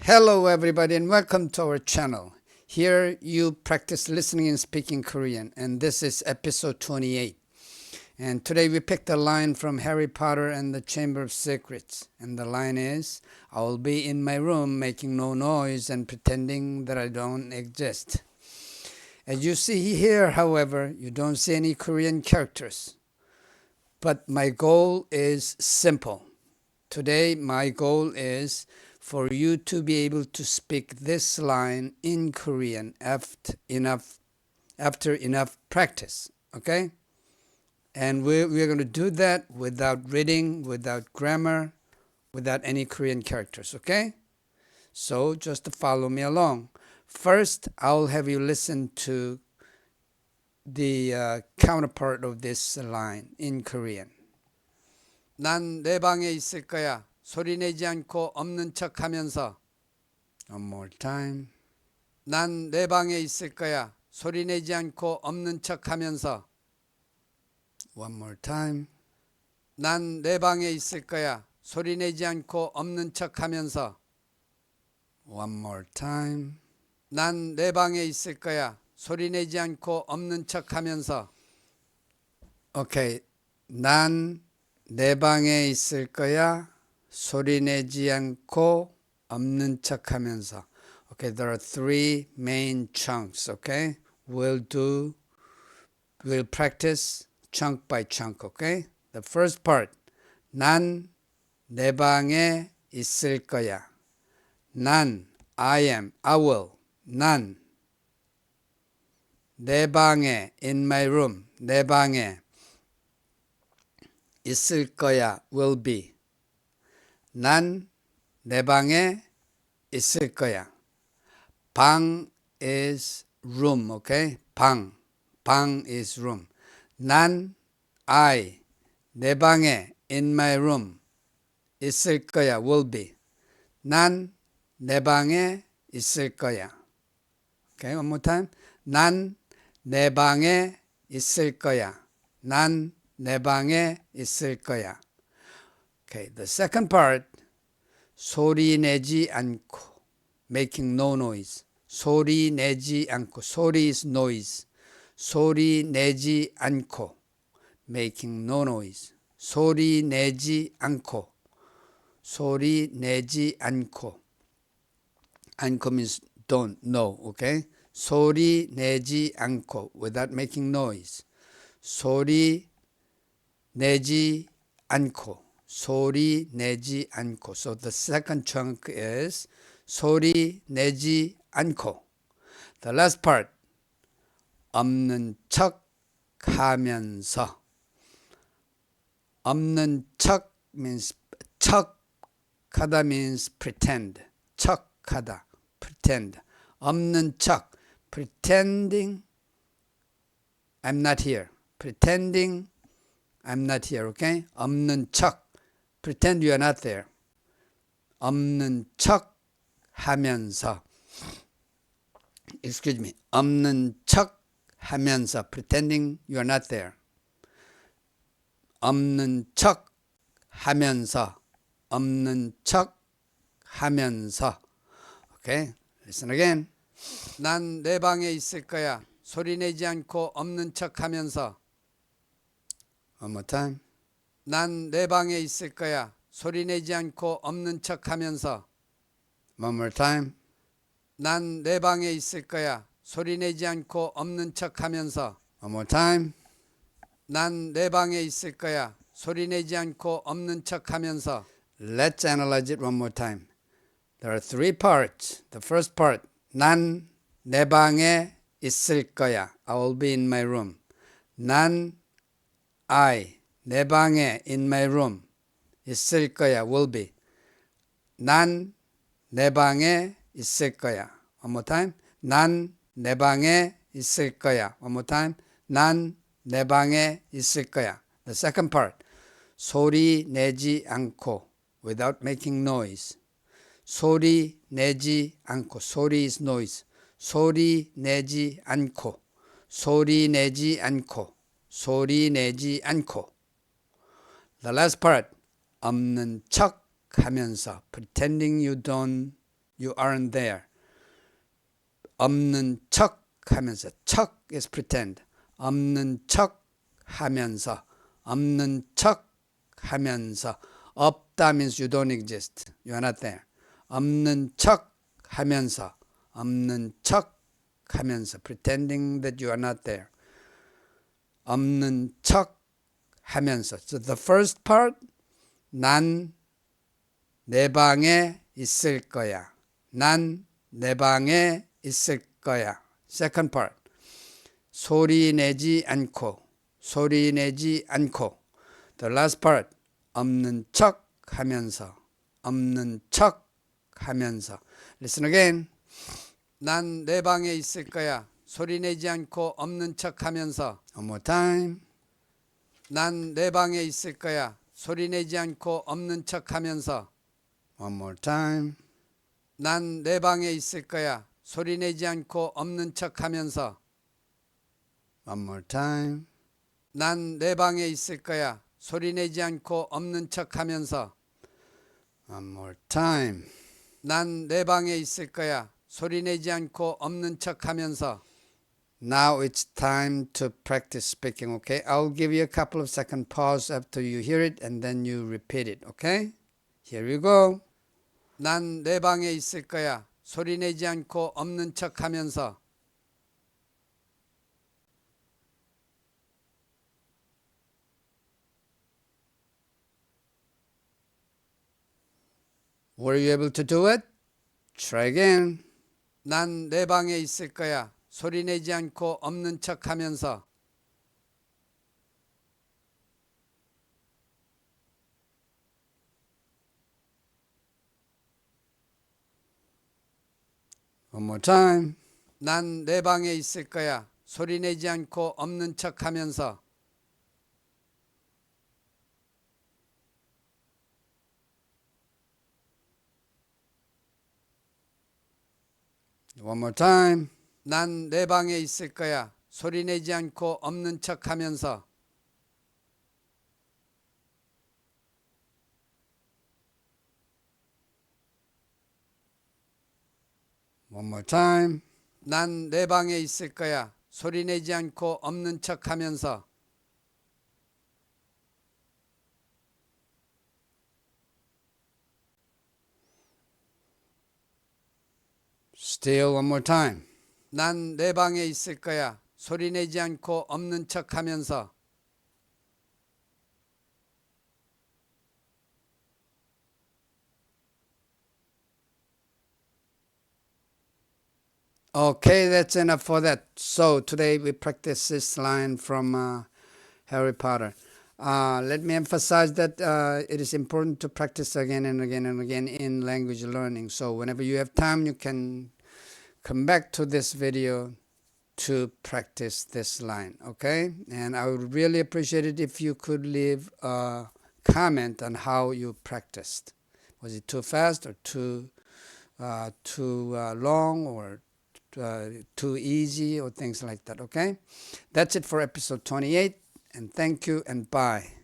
Hello everybody and welcome to our channel. Here you practice listening and speaking Korean, and this is episode 28. And today we picked a line from Harry Potter and the Chamber of Secrets. And the line is, I will be in my room making no noise and pretending that I don't exist. As you see here, however, you don't see any Korean characters. But my goal is simple. Today my goal is for you to be able to speak this line in Korean after enough practice, okay? And we're going to do that without reading, without grammar, without any Korean characters, okay? So just follow me along. First, I'll have you listen to the counterpart of this line in Korean. 난 내 방에 있을 거야. 소리 내지 않고 없는 척 하면서. One more time. 난 내 방에 있을 거야. 소리 내지 않고 없는 척 하면서. One more time. 난 내 방에 있을 거야. 소리 내지 않고 없는 척 하면서. One more time. 난 내 방에 있을 거야. 소리 내지 않고 없는 척 하면서. Okay. 난 내 방에 있을 거야. 소리 내지 않고 없는 척 하면서. Okay, there are three main chunks, okay? We'll practice chunk by chunk, okay? The first part, 난 내 방에 있을 거야. 난, I am, I will. 난 내 방에, in my room, 내 방에 있을 거야, will be. 난 내 방에 있을 거야. 방 is room, okay? 방 is room. 난 I 내 방에 in my room 있을 거야, will be. 난 내 방에 있을 거야. Okay, one more time. 난 내 방에 있을 거야. 난 내 방에 있을 거야. Okay, the second part, 소리 내지 않고, making no noise. 소리 내지 않고, 소리 is noise. 소리 내지 않고, making no noise. 소리 내지 않고, 소리 내지 않고. 않고 means don't, no, okay? 소리 내지 않고, without making noise. 소리 내지 않고. 소리 내지 않고. So the second chunk is 소리 내지 않고. The last part, 없는 척 하면서. 없는 척 means 척 하다 means pretend. 척 하다, pretend. 없는 척, pretending I'm not here. pretending I'm not here, okay? 없는 척. Pretend you are not there. 없는 척 하면서. Excuse me. 없는 척 하면서. Pretending you are not there. 없는 척 하면서. 없는 척 하면서. Okay? Listen again. 난 내 방에 있을 거야. 소리 내지 않고 없는 척 하면서. One more time. 난 내 방에 있을 거야. 소리 내지 않고 없는 척 하면서. One more time. 난 내 방에 있을 거야. 소리 내지 않고 없는 척 하면서. One more time. 난 내 방에 있을 거야. 소리 내지 않고 없는 척 하면서. Let's analyze it one more time. There are three parts. The first part, 난 내 방에 있을 거야. I will be in my room. 난 I 내 방에 in my room 있을 거야, will be. 난 내 방에 있을 거야. One more time. 난 내 방에 있을 거야. One more time. 난 내 방에 있을 거야. The second part. 소리 내지 않고, without making noise. 소리 내지 않고, 소리 is noise. 소리 내지 않고, 소리 내지 않고, 소리 내지 않고. The last part, 없는 척 하면서, pretending you You aren't there. 없는 척 하면서. 척 is pretend. 없는 척 하면서. 없는 척 하면서. 없다 means you don't exist. You are not there. 없는 척 하면서. 없는 척 하면서. Pretending that you are not there. 없는 척 하면서. So the first part, 난 내 방에 있을 거야. 난 내 방에 있을 거야. Second part, 소리 내지 않고. 소리 내지 않고. The last part, 없는 척 하면서. 없는 척 하면서. Listen again. 난 내 방에 있을 거야. 소리 내지 않고 없는 척 하면서. One more time. 난 내 방에 있을 거야. 소리 내지 않고 없는 척 하면서. One more time. 난 내 방에 있을 거야. 소리 내지 않고 없는 척 하면서. One more time. 난 내 방에 있을 거야. 소리 내지 않고 없는 척 하면서. One more time. 난 내 방에 있을 거야. 소리 내지 않고 없는 척 하면서. Now it's time to practice speaking, okay? I'll give you a couple of second pause after you hear it and then you repeat it, okay? Here we go. 난 내 방에 있을 거야. 소리 내지 않고 없는 척 하면서. Were you able to do it? Try again. 난 내 방에 있을 거야. 소리 내지 않고 없는 척 하면서. One more time. 난 내 방에 있을 거야. 소리 내지 않고 없는 척 하면서. One more time. 난 내 방에 있을 거야. 소리 내지 않고 없는 척 하면서. One more time. 난 내 방에 있을 거야. 소리 내지 않고 없는 척 하면서. Still one more time. 난 내 방에 있을 거야. 소리 내지 않고 없는 척 하면서. Okay, that's enough for that. So today we practice this line from Harry Potter. Let me emphasize that it is important to practice again and again and again in language learning. So whenever you have time, you can come back to this video to practice this line, okay? And I would really appreciate it if you could leave a comment on how you practiced. Was it too fast or too long or too easy or things like that, okay? That's it for episode 28, and thank you and bye.